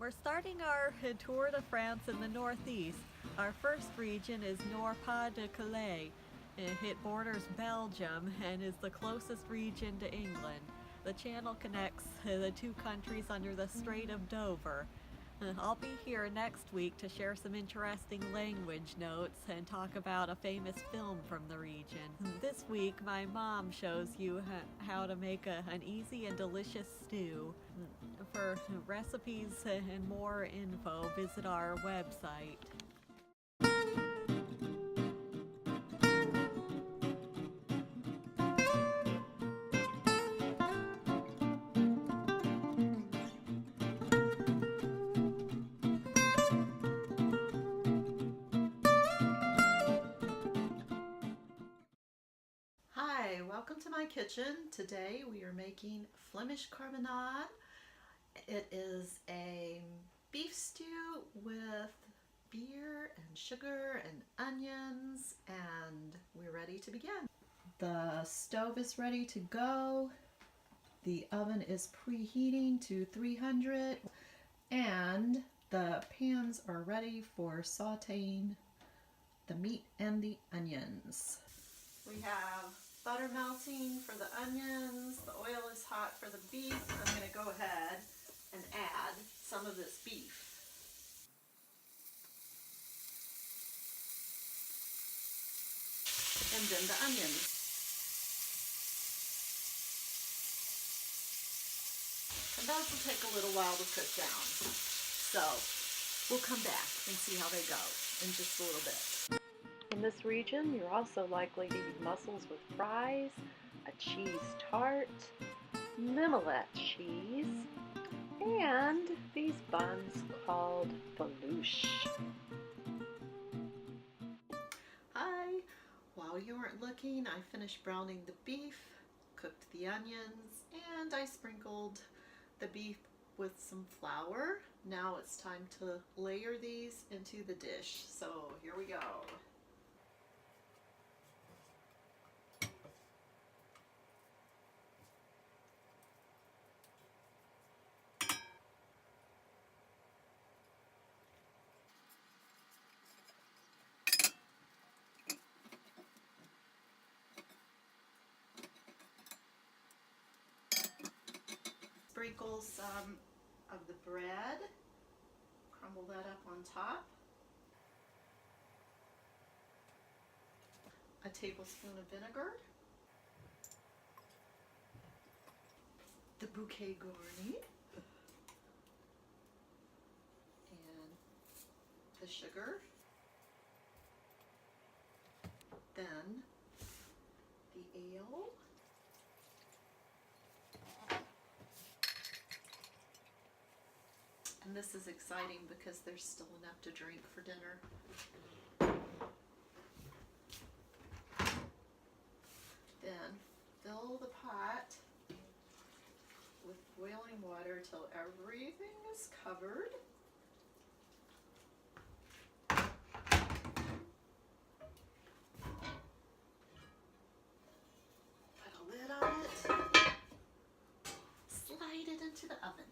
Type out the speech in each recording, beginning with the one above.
We're starting our Tour de France in the Northeast. Our first region is Nord-Pas de Calais. It borders Belgium and is the closest region to England. The channel connects the two countries under the Strait of Dover. I'll be here next week to share some interesting language notes and talk about a famous film from the region. This week, my mom shows you how to make an easy and delicious stew. For recipes and more info, visit our website. Hi, welcome to my kitchen. Today we are making Flemish carbonade. It is a beef stew with beer and sugar and onions, and we're ready to begin. The stove is ready to go. The oven is preheating to 300 and the pans are ready for sauteing the meat and the onions. We have butter melting for the onions. The oil is hot for the beef. I'm going to go ahead and add some of this beef. And then the onions. And those will take a little while to cook down. So we'll come back and see how they go in just a little bit. In this region, you're also likely to eat mussels with fries, a cheese tart, mimolette cheese, and these buns called balouche. Hi! While you weren't looking, I finished browning the beef, cooked the onions, and I sprinkled the beef with some flour. Now it's time to layer these into the dish. So here we go. Sprinkle some of the bread, crumble that up on top, a tablespoon of vinegar, the bouquet garni, and the sugar, then the ale, and this is exciting because there's still enough to drink for dinner. Then fill the pot with boiling water till everything is covered. Put a lid on it. Slide it into the oven.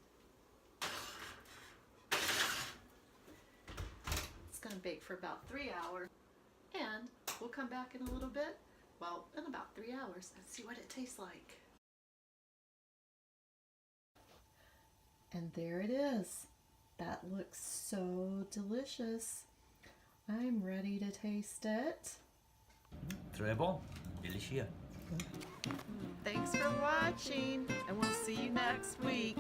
It's going to bake for about 3 hours, and we'll come back in a little bit, well, in about 3 hours, and see what it tastes like. And there it is. That looks so delicious. I'm ready to taste it. Très bon, délicieux. Thanks for watching, and we'll see you next week.